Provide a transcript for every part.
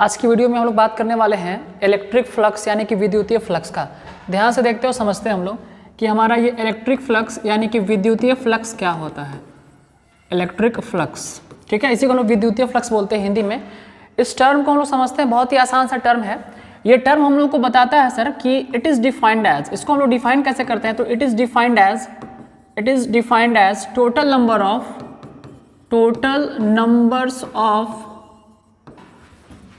आज की वीडियो में हम लोग बात करने वाले हैं इलेक्ट्रिक फ्लक्स यानी कि विद्युतीय फ्लक्स का। ध्यान से देखते हो समझते हैं हम लोग कि हमारा ये इलेक्ट्रिक फ्लक्स यानी कि विद्युतीय फ्लक्स क्या होता है। इलेक्ट्रिक फ्लक्स, ठीक है, इसी को हम लोग विद्युतीय फ्लक्स बोलते हैं हिंदी में। इस टर्म को हम लोग समझते हैं, बहुत ही आसान सा टर्म है। ये टर्म हम लोग को बताता है सर कि इट इज़ डिफाइंड एज, इसको हम लोग डिफाइन कैसे करते हैं, तो it is defined as total numbers of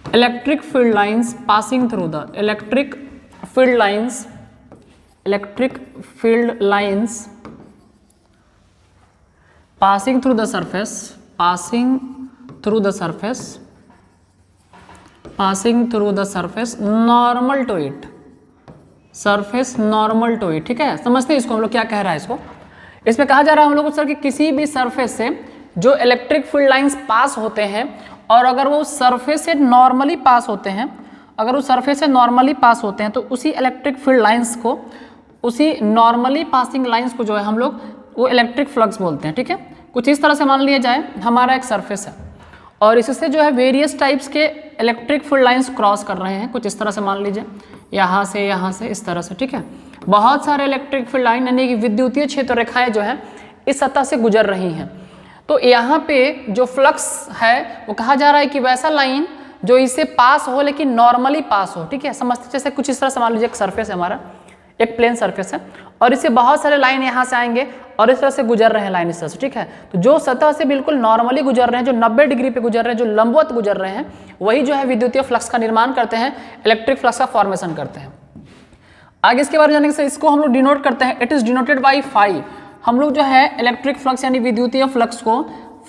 electric field lines passing through the electric field lines passing through the surface normal to it, surface normal to it। ठीक है, समझते हैं इसको हम लोग क्या कह रहा है। इसमें कहा जा रहा है हम लोग को सर कि किसी भी सरफेस से जो इलेक्ट्रिक फील्ड लाइंस पास होते हैं और अगर वो सरफेस से नॉर्मली पास होते हैं, तो उसी इलेक्ट्रिक फील्ड लाइंस को, उसी नॉर्मली पासिंग लाइंस को जो है हम लोग वो इलेक्ट्रिक फ्लक्स बोलते हैं। ठीक है, कुछ इस तरह से मान लिया जाए हमारा एक सरफेस है और इससे जो है वेरियस टाइप्स के इलेक्ट्रिक फील्ड लाइंस क्रॉस कर रहे हैं। कुछ इस तरह से मान लीजिए, यहाँ से इस तरह से। ठीक है, बहुत सारे इलेक्ट्रिक फील्ड लाइन यानी कि विद्युतीय क्षेत्र रेखाएं जो है इस सतह से गुजर रही हैं। तो यहाँ पे जो फ्लक्स है वो कहा जा रहा है कि वैसा लाइन जो इससे पास हो लेकिन नॉर्मली पास हो। ठीक है, समझते जैसे कुछ इस तरह से मान लीजिए एक सरफेस है हमारा, एक प्लेन सरफेस है और इससे बहुत सारे लाइन यहाँ से आएंगे और इस तरह से गुजर रहे हैं लाइन इस तरह से। ठीक है, तो जो सतह से बिल्कुल नॉर्मली गुजर रहे हैं, जो 90 डिग्री पे गुजर रहे हैं, जो लंबवत गुजर रहे हैं, वही जो है विद्युतीय फ्लक्स का निर्माण करते हैं, इलेक्ट्रिक फ्लक्स का फॉर्मेशन करते हैं। आगे इसके बारे में जाने से इसको हम लोग डिनोट करते हैं, it is denoted by phi. हम लोग जो है इलेक्ट्रिक फ्लक्स यानी विद्युतीय फ्लक्स को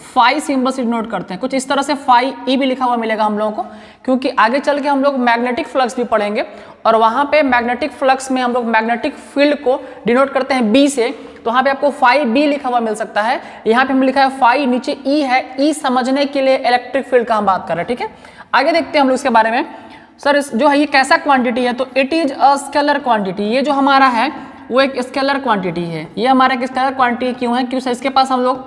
फाई सिंबल से डिनोट करते हैं। कुछ इस तरह से फाई ई भी लिखा हुआ मिलेगा हम लोगों को, क्योंकि आगे चल के हम लोग मैग्नेटिक फ्लक्स भी पढ़ेंगे और वहाँ पे मैग्नेटिक फ्लक्स में हम लोग मैग्नेटिक फील्ड को डिनोट करते हैं बी से, तो वहाँ पे आपको फाई बी लिखा हुआ मिल सकता है। यहाँ पे हम लिखा है फाई, नीचे ई है, ई समझने के लिए इलेक्ट्रिक फील्ड का हम बात कर रहे हैं। ठीक है, आगे देखते हैं हम लोग इसके बारे में। सर जो है ये कैसा क्वांटिटी है, तो it is a scalar quantity. ये जो हमारा है वो एक स्केलर क्वांटिटी है। ये हमारा एक स्केलर क्वांटिटी क्यों है, क्यों इसके पास हम लोग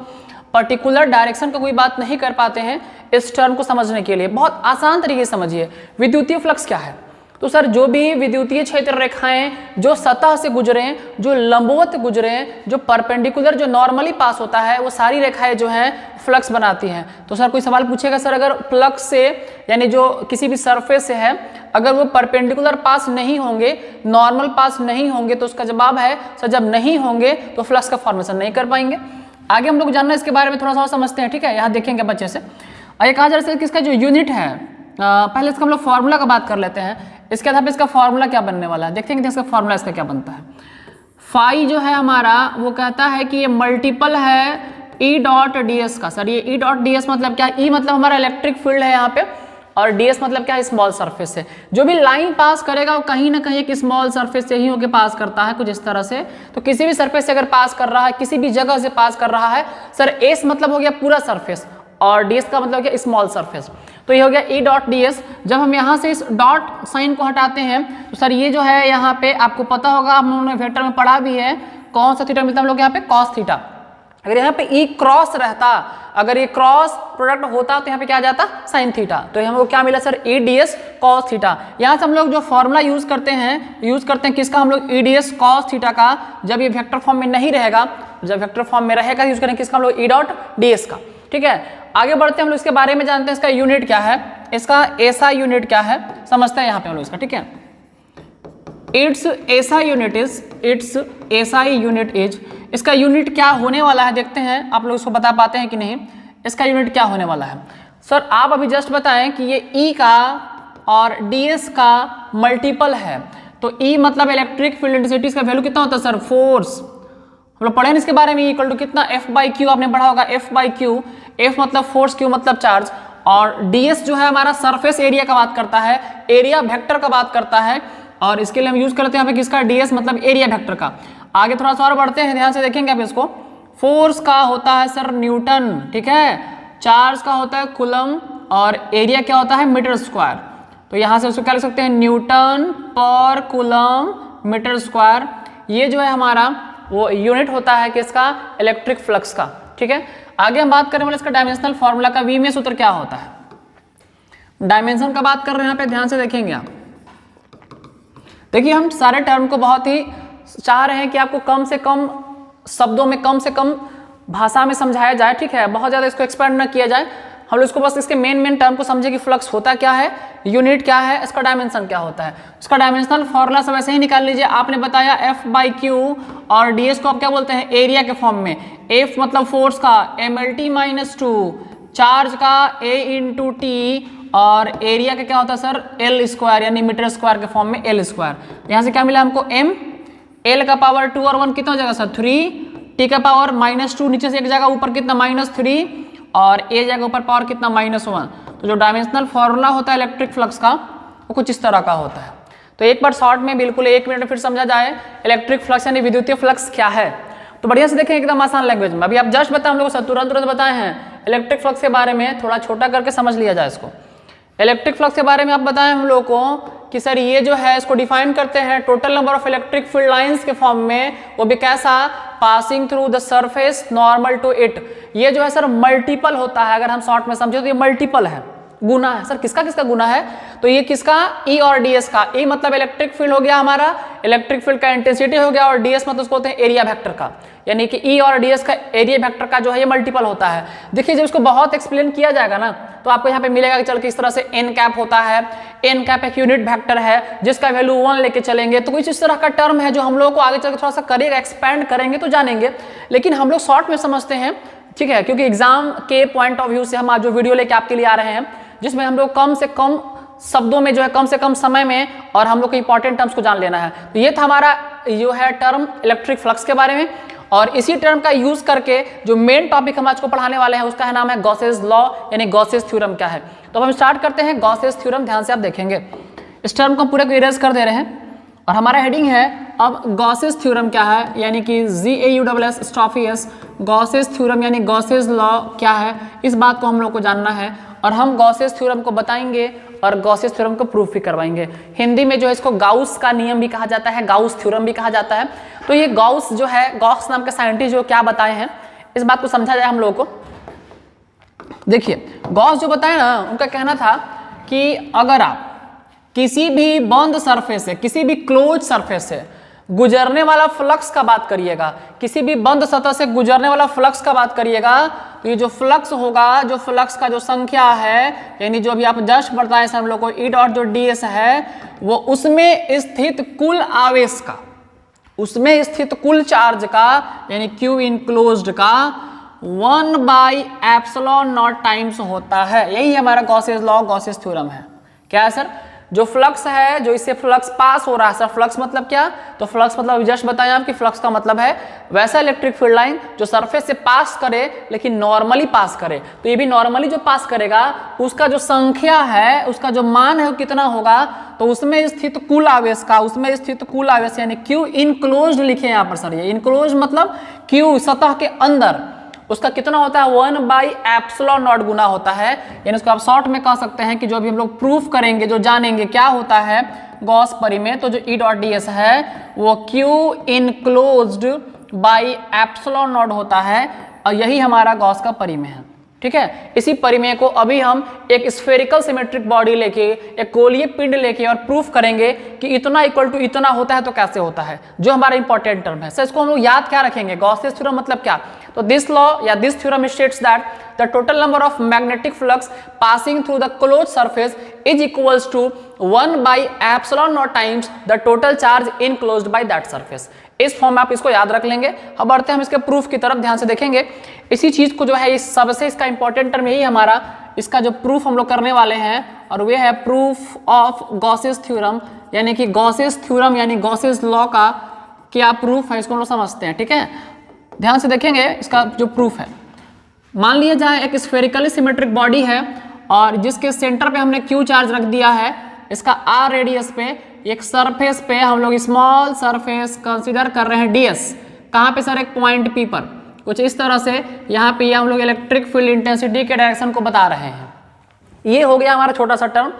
पर्टिकुलर डायरेक्शन का कोई बात नहीं कर पाते हैं इस टर्म को समझने के लिए। बहुत आसान तरीके से समझिए विद्युतीय फ्लक्स क्या है। तो सर जो भी विद्युतीय क्षेत्र रेखाएं जो सतह से गुजरे, जो लंबवत गुजरे, जो परपेंडिकुलर, जो नॉर्मली पास होता है, वो सारी रेखाएं जो हैं फ्लक्स बनाती हैं। तो सर कोई सवाल पूछेगा सर अगर फ्लक्स से यानी जो किसी भी सरफेस से है अगर वो परपेंडिकुलर पास नहीं होंगे, नॉर्मल पास नहीं होंगे, तो उसका जवाब है सर जब नहीं होंगे तो फ्लक्स का फॉर्मेशन नहीं कर पाएंगे। आगे हम लोग जानना इसके बारे में थोड़ा सा समझते हैं। ठीक है, यहाँ देखेंगे बच्चे से। ये कहा जा रहा है कि इसका जो यूनिट है, पहले इसका हम लोग फार्मूला का बात कर लेते हैं। इसके आधार पर इसका फार्मूला क्या बनने वाला है, देखते हैं कि इसका फार्मूला इसका क्या बनता है। फाई जो है हमारा वो कहता है कि ये मल्टीपल है ई डॉट डी एस का। सर ये ई डॉट डी एस मतलब क्या, ई मतलब हमारा इलेक्ट्रिक फील्ड है यहाँ पे और ds मतलब क्या है, स्मॉल सरफेस से। जो भी लाइन पास करेगा वो कहीं ना कहीं एक स्मॉल सरफेस से ही होकर पास करता है, कुछ इस तरह से। तो किसी भी सरफेस से अगर पास कर रहा है, किसी भी जगह से पास कर रहा है, सर s मतलब हो गया पूरा सरफेस और ds का मतलब क्या, स्मॉल सरफेस। तो ये हो गया ई डॉट डी एस। जब हम यहाँ से इस डॉट साइन को हटाते हैं तो सर ये जो है यहाँ पे आपको पता होगा, हम लोगों ने वेक्टर में पढ़ा भी है, कौन सा थीटा मिलता है हम लोग यहाँ पे, कॉस थीटा। अगर यहाँ पे ई क्रॉस रहता, अगर ये क्रॉस प्रोडक्ट होता तो यहाँ पे क्या आ जाता, साइन थीटा। तो हमको क्या मिला sir, E D S cos theta. यहाँ से हम लोग जो फॉर्मूला यूज करते हैं किसका, हम लोग E D S cos theta का। जब ये वेक्टर फॉर्म में नहीं रहेगा, जब वेक्टर फॉर्म में रहेगा यूज करेंगे किसका, हम लोग ई डॉट डी एस का। ठीक है, आगे बढ़ते हैं हम लोग इसके बारे में जानते हैं इसका यूनिट क्या है, इसका ऐसा यूनिट क्या है, समझते हैं यहाँ पे हम लोग इसका। ठीक है, इट्स ऐसा यूनिट इज, इसका यूनिट क्या होने वाला है देखते हैं, आप लोग इसको बता पाते हैं कि नहीं। इसका यूनिट क्या होने वाला है सर, आप अभी जस्ट बताएं कि ये E का और ds का मल्टीपल है। तो E मतलब इलेक्ट्रिक फील्ड इंटेंसिटी, इसका वैल्यू कितना होता है सर, फोर्स। हम लोग पढ़े इसके बारे में, इक्वल टू कितना, F बाई क्यू, आपने पढ़ा होगा F बाई क्यू। F मतलब फोर्स, Q मतलब चार्ज और ds जो है हमारा सरफेस एरिया का बात करता है, एरिया वेक्टर का बात करता है और इसके लिए हम यूज करते हैं यहाँ पे किसका, ds मतलब एरिया वेक्टर का। आगे थोड़ा सा और बढ़ते हैं, ध्यान से देखेंगे आप इसको। फोर्स का होता है सर न्यूटन, ठीक है, चार्ज का होता है कूलम और एरिया क्या होता है, मीटर स्क्वायर। तो यहाँ से उसको क्या लिख सकते हैं, न्यूटन पर कूलम मीटर स्क्वायर। ये जो है हमारा वो यूनिट होता है किसका, इलेक्ट्रिक फ्लक्स का। ठीक है, आगे हम बात करने वाले इसका डायमेंशनल फॉर्मूला का, वी में सूत्र क्या होता है। डायमेंशन का बात कर रहे हैं यहाँ पे, ध्यान से देखेंगे आप। देखिए हम सारे टर्म को बहुत ही चाह रहे हैं कि आपको कम से कम शब्दों में, कम से कम भाषा में समझाया जाए, ठीक है, बहुत ज़्यादा इसको एक्सपेंड न किया जाए। हम लोग इसको बस इसके मेन टर्म को समझे कि फ्लक्स होता क्या है, यूनिट क्या है, इसका डायमेंशन क्या होता है। इसका डायमेंशनल फॉर्मूला सब ऐसे ही निकाल लीजिए। आपने बताया F/Q और ds को आप क्या बोलते हैं, एरिया के फॉर्म में। F मतलब फोर्स का, mLT-2, चार्ज का A × T, और एरिया का क्या होता है सर, L² यानी मीटर स्क्वायर के फॉर्म में L²। यहाँ से क्या मिला हमको m, L का पावर 2 और 1 कितना हो जाएगा सर 3, T का पावर -2, नीचे से एक जगह ऊपर कितना -3, और A जगह ऊपर पावर कितना -1। तो जो डायमेंशनल फॉर्मूला होता है इलेक्ट्रिक फ्लक्स का वो कुछ इस तरह का होता है। तो एक बार शॉर्ट में बिल्कुल 1 मिनट में फिर समझा जाए इलेक्ट्रिक फ्लक्स यानी विद्युतीय फ्लक्स क्या है। तो बढ़िया से देखें एकदम आसान लैंग्वेज में। अभी आप जस्ट बताए हम लोग तुरंत बताए हैं इलेक्ट्रिक फ्लक्स के बारे में, थोड़ा छोटा करके समझ लिया जाए इसको। इलेक्ट्रिक फ्लक्स के बारे में आप बताएं हम लोग को कि सर ये जो है इसको डिफाइन करते हैं total number of electric field lines के फॉर्म में, वो भी कैसा, passing through the surface normal to it. ये जो है सर मल्टीपल होता है, अगर हम शॉर्ट में समझे तो ये मल्टीपल है, गुना है। सर किसका किसका गुना है, तो ये किसका, E और ds का। E मतलब इलेक्ट्रिक फील्ड हो गया हमारा, इलेक्ट्रिक फील्ड का इंटेंसिटी हो गया, और ds मतलब उसको होते हैं एरिया वेक्टर का, यानी कि E और ds का एरिया वेक्टर का जो है ये मल्टीपल होता है। देखिए जब इसको बहुत एक्सप्लेन किया जाएगा ना तो आपको यहाँ पे मिलेगा कि चल के इस तरह से n कैप होता है। n कैप एक यूनिट वेक्टर है जिसका वैल्यू 1 लेके चलेंगे, तो कुछ इस तरह का टर्म है जो हम लोगों को आगे चल के थोड़ा सा करेगा, एक्सपैंड करेंगे तो जानेंगे, लेकिन हम लोग शॉर्ट में समझते हैं, ठीक है, क्योंकि एग्जाम के पॉइंट ऑफ व्यू से हम आज जो वीडियो लेके आपके लिए आ रहे हैं जिसमें हम लोग कम से कम शब्दों में जो है कम से कम समय में और हम लोग के इंपॉर्टेंट टर्म्स को जान लेना है। तो ये था हमारा जो है टर्म इलेक्ट्रिक फ्लक्स के बारे में, और इसी टर्म का यूज करके जो मेन टॉपिक हम आज को पढ़ाने वाले हैं उसका नाम है गॉसेस लॉ यानी गॉसेस थ्योरम क्या है। तो हम स्टार्ट करते हैं गॉसेस थ्योरम। ध्यान से आप देखेंगे इस टर्म को पूरे को इरेज कर दे रहे हैं और हमारा हेडिंग है अब गॉसेस थ्योरम क्या है, यानी कि GAUSS स्टॉफियस गॉसेस थ्योरम यानी गॉसेस लॉ क्या है, इस बात को हम लोग को जानना है और हम गॉसेस थ्योरम को बताएंगे और गॉसेस थ्योरम को प्रूफ भी करवाएंगे। हिंदी में जो है इसको गाउस का नियम भी कहा जाता है, गाउस थ्योरम भी कहा जाता है। तो ये गाउस जो है, गॉस नाम के साइंटिस्ट जो क्या बताए हैं इस बात को समझा जाए हम लोगों को। देखिए गॉस जो बताए ना, उनका कहना था कि अगर आप किसी भी बंद सरफेस से, किसी भी क्लोज सरफेस से गुजरने वाला फ्लक्स का बात करिएगा, किसी भी बंद सतह से गुजरने वाला फ्लक्स का बात करिएगा, तो ये जो फ्लक्स होगा, जो फ्लक्स का जो संख्या है, यानी जो अभी आप जस्ट बताए हम लोग को E डॉट जो ds है, वो उसमें स्थित कुल आवेश का, उसमें स्थित कुल चार्ज का, यानी Q इनक्लोज्ड का 1/ε0 टाइम्स होता है। यही हमारा गॉसेस लॉ, गॉसेस थ्योरम है। क्या है सर, जो फ्लक्स है, जो इससे फ्लक्स पास हो रहा है, सर फ्लक्स मतलब क्या, तो फ्लक्स मतलब जस्ट बताया आपकी, फ्लक्स का मतलब है वैसा इलेक्ट्रिक फील्ड लाइन जो सरफेस से पास करे लेकिन नॉर्मली पास करे। तो ये भी नॉर्मली जो पास करेगा उसका जो संख्या है, उसका जो मान है वो कितना होगा, तो उसमें स्थित कुल आवेश का, उसमें स्थित कुल आवेश यानी Q इनक्लोज्ड लिखे यहाँ पर सर, ये इनक्लोज्ड मतलब Q सतह के अंदर, उसका कितना होता है 1/ε0 गुना होता है। यानी उसको आप शॉर्ट में कह सकते हैं कि जो अभी हम लोग प्रूफ करेंगे, जो जानेंगे क्या होता है गॉस परिमेय, तो जो E डॉट ds है वो Q इनक्लोज्ड बाई ε0 होता है और यही हमारा गॉस का परिमेय है। ठीक है, इसी परिमेय को अभी हम एक स्फेरिकल सिमेट्रिक बॉडी लेके, एक गोलीय पिंड लेके और प्रूफ करेंगे कि इतना इक्वल टू इतना होता है तो कैसे होता है, जो हमारा इंपॉर्टेंट टर्म है। सर इसको हम लोग याद क्या रखेंगे, गॉसेस थ्योरम मतलब क्या, तो दिस लॉ या this theorem states that the total number of magnetic flux passing through the close surface is equals to 1/ε0 times the total charge enclosed by that surface. इस फॉर्म में आप इसको याद रख लेंगे। अब बढ़ते हैं हम इसके प्रूफ की तरफ, ध्यान से देखेंगे। इसी चीज को जो है इस सबसे इसका इंपॉर्टेंट टर्म यही हमारा, इसका जो प्रूफ हम लोग करने वाले हैं और वे है प्रूफ ऑफ गॉसेस थ्योरम, यानी कि गॉसेस थ्योरम यानी गॉसेस लॉ का क्या प्रूफ है, इसको हम लोग समझते हैं। ठीक है, ध्यान से देखेंगे इसका जो प्रूफ है। मान लिया जाए एक स्फेरिकली सिमेट्रिक बॉडी है और जिसके सेंटर पे हमने Q चार्ज रख दिया है, इसका R रेडियस पे एक सरफेस पे हम लोग स्मॉल सरफेस कंसीडर कर रहे हैं ds। कहाँ पे सर, एक पॉइंट P पर, कुछ इस तरह से यहाँ पे हम लोग इलेक्ट्रिक फील्ड इंटेंसिटी के डायरेक्शन को बता रहे हैं। ये हो गया हमारा छोटा सा टर्म।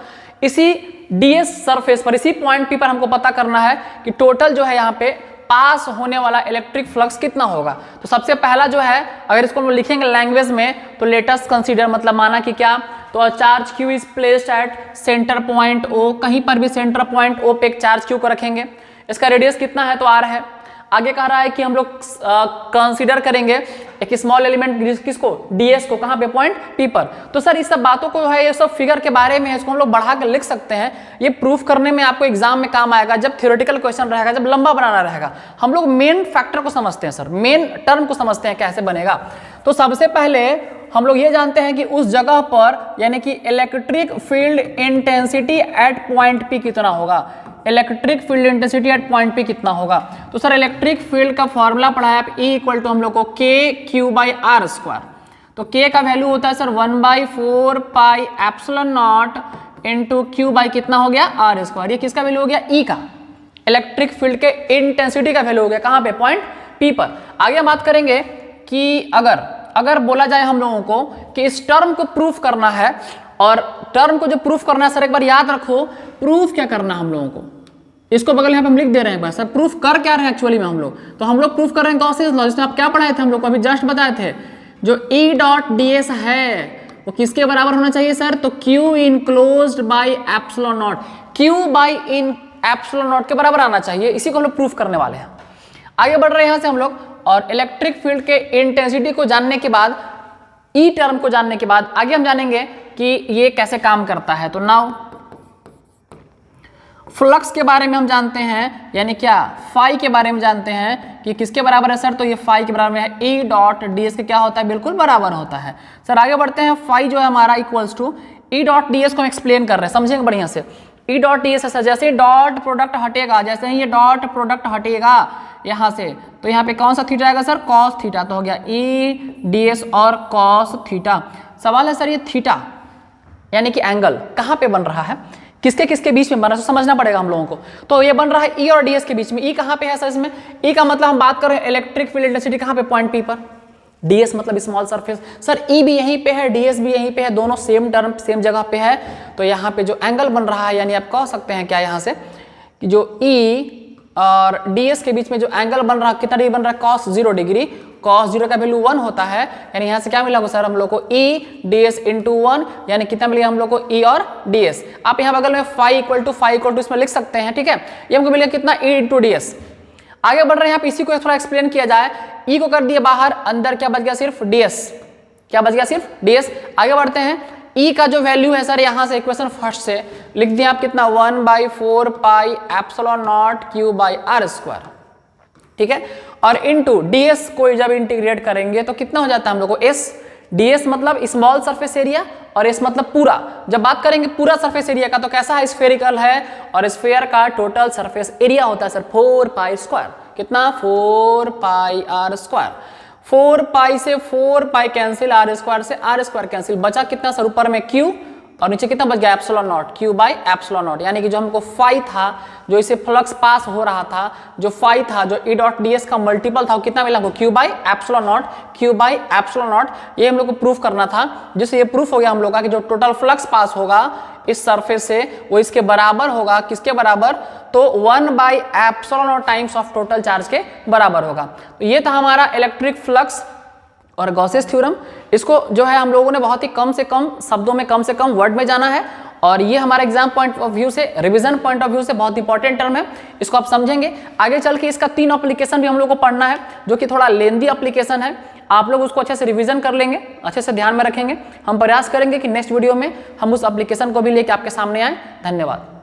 इसी ds सरफेस पर, इसी पॉइंट P पर हमको पता करना है कि टोटल जो है यहाँ पे पास होने वाला इलेक्ट्रिक फ्लक्स कितना होगा। तो सबसे पहला जो है, अगर इसको हम लिखेंगे लैंग्वेज में, तो लेट अस कंसीडर, मतलब माना कि क्या, तो charge Q is placed at centre point O, कहीं पर भी सेंटर पॉइंट O पे एक चार्ज Q को रखेंगे। इसका रेडियस कितना है, तो R है। आगे कह रहा है कि हम लोग कंसीडर करेंगे एक स्मॉल एलिमेंट किसको, ds को, कहाँ पे, पॉइंट P पर। तो सर इस सब बातों को है, ये सब फिगर के बारे में है, इसको हम लोग बढ़ा कर लिख सकते हैं। ये प्रूफ करने में आपको एग्जाम में काम आएगा, जब थ्योरेटिकल क्वेश्चन रहेगा, जब लंबा बनाना रहेगा। हम लोग मेन फैक्टर को समझते हैं सर, मेन टर्म को समझते हैं कैसे बनेगा। तो सबसे पहले हम लोग ये जानते हैं कि उस जगह पर यानी कि electric field intensity at point P कितना होगा, electric field intensity at point P कितना होगा। तो सर इलेक्ट्रिक फील्ड का फॉर्मूला पढ़ा है आप, E इक्वल टू हम लोग को KQ/R²। तो K का वैल्यू होता है sir 1/4 pi epsilon not into Q by कितना हो गया, R²। ये किसका वैल्यू हो गया, E का, इलेक्ट्रिक फील्ड के इंटेंसिटी का वैल्यू हो गया, कहाँ पे, पॉइंट P पर। आगे हम बात करेंगे कि अगर बोला जाए हम लोगों को कि इस टर्म को प्रूफ करना है, और टर्म को जो प्रूफ करना है सर एक बार याद रखो, प्रूफ क्या करना है हम लोगों को, इसको बगल यहाँ पे हम लिख दे रहे हैं। बस सर प्रूफ कर क्या रहे हैं एक्चुअली में हम लोग, तो हम लोग प्रूफ कर रहे हैं गॉसेस लॉ, जिसमें आप क्या पढ़ाए थे हम लोग को अभी जस्ट बताए थे, जो E डॉट ds है वो किसके बराबर होना चाहिए सर, तो Q enclosed by epsilon not, Q by in epsilon not के बराबर आना चाहिए। इसी को हम लोग प्रूफ करने वाले हैं। आगे बढ़ रहे हैं यहाँ से हम लोग, और इलेक्ट्रिक फील्ड के इंटेंसिटी को जानने के बाद, ई टर्म को जानने के बाद आगे हम जानेंगे कि ये कैसे काम करता है। तो नाउ फ्लक्स के बारे में हम जानते हैं, यानी क्या, फाई के बारे में जानते हैं कि किसके बराबर है सर, तो ये फाई के बराबर है, ई डॉट ds के क्या होता है, बिल्कुल बराबर होता है। सर आगे बढ़ते हैं, फाई जो है हमारा equals to E dot ds को हम एक्सप्लेन कर रहे हैं, समझेंगे बढ़िया से। ई डॉट ds है सर, जैसे डॉट प्रोडक्ट हटेगा, जैसे ही ये डॉट प्रोडक्ट हटेगा यहाँ से, तो यहाँ पे कौन सा थीटा आएगा सर, कॉस थीटा। तो हो गया ई ds और कॉस थीटा। सवाल है सर ये थीटा यानी कि एंगल कहाँ पे बन रहा है, किसके किसके बीच में बन रहा है, तो समझना पड़ेगा हम लोगों को। तो ये बन रहा है ई और ds के बीच में। ई कहाँ पे है सर, इसमें ई का मतलब हम बात कर रहे हैं इलेक्ट्रिक फील्ड इंटेंसिटी कहाँ पे, पॉइंट P पर। ds मतलब स्मॉल सरफेस, सर ई भी यहीं पे है, ds भी यहीं पे है, दोनों सेम टर्म सेम जगह पे है। तो यहाँ पे जो एंगल बन रहा है, यानी आप कह सकते हैं क्या यहाँ से कि जो ई और ds के बीच में जो एंगल बन रहा है, कितना डिग्री बन रहा है, cos 0 डिग्री। cos 0 का वैल्यू 1 होता है, यानी यहाँ से क्या मिला सर हम लोग को e ds इंटू 1, यानी कितना मिलेगा हम लोग को e और ds। आप यहाँ बगल में फाई इक्वल टू इसमें लिख सकते हैं, ठीक है। ये हमको मिलेगा कितना, e इंटू ds। आगे बढ़ रहे हैं, आप इसी को थोड़ा एक्सप्लेन किया जाए, e को कर दिए बाहर, अंदर क्या बच गया, सिर्फ ds। क्या बच गया, सिर्फ ds। आगे बढ़ते हैं, E का जो वैल्यू है सर यहाँ से इक्वेशन फर्स्ट से लिख दिया आप कितना, 1/4 पाई एप्सिलॉन नॉट Q/R², ठीक है। और इनटू ds को जब इंटीग्रेट करेंगे तो कितना हो जाता है हम लोग को, s। ds मतलब स्मॉल सरफेस एरिया और s मतलब पूरा। जब बात करेंगे पूरा सरफेस एरिया का तो कैसा है, स्फेरिकल है, और स्फेयर का टोटल सरफेस एरिया होता है सर 4π²। कितना, 4πr²। 4 पाई से 4 पाई कैंसिल, R² से R² कैंसिल, बचा कितना सर, ऊपर में Q और नीचे कितना बच गया, एप्सिलॉन नॉट, Q/एप्सिलॉन नॉट। यानी कि जो हमको फाई था, जो इसे फ्लक्स पास हो रहा था, जो फाई था, जो ई डॉट ds का मल्टीपल था, वो कितना मिला हमको, Q/एप्सिलॉन नॉट। ये हम लोग को प्रूफ करना था, जिससे ये प्रूफ हो गया हम लोग का कि जो टोटल फ्लक्स पास होगा इस सरफेस से वो इसके बराबर होगा, किसके बराबर, तो 1/एप्सिलॉन not times of total charge के बराबर होगा। तो ये था हमारा इलेक्ट्रिक फ्लक्स और गॉसेस थ्योरम। इसको जो है हम लोगों ने बहुत ही कम से कम शब्दों में, कम से कम वर्ड में जाना है, और ये हमारे एग्जाम पॉइंट ऑफ व्यू से, रिवीजन पॉइंट ऑफ व्यू से बहुत इंपॉर्टेंट टर्म है। इसको आप समझेंगे, आगे चल के इसका 3 एप्लीकेशन भी हम लोग को पढ़ना है, जो कि थोड़ा लेंदी एप्लीकेशन है। आप लोग उसको अच्छे से रिवीजन कर लेंगे, अच्छे से ध्यान में रखेंगे। हम प्रयास करेंगे कि नेक्स्ट वीडियो में हम उस एप्लीकेशन को भी लेकर आपके सामने आए। धन्यवाद।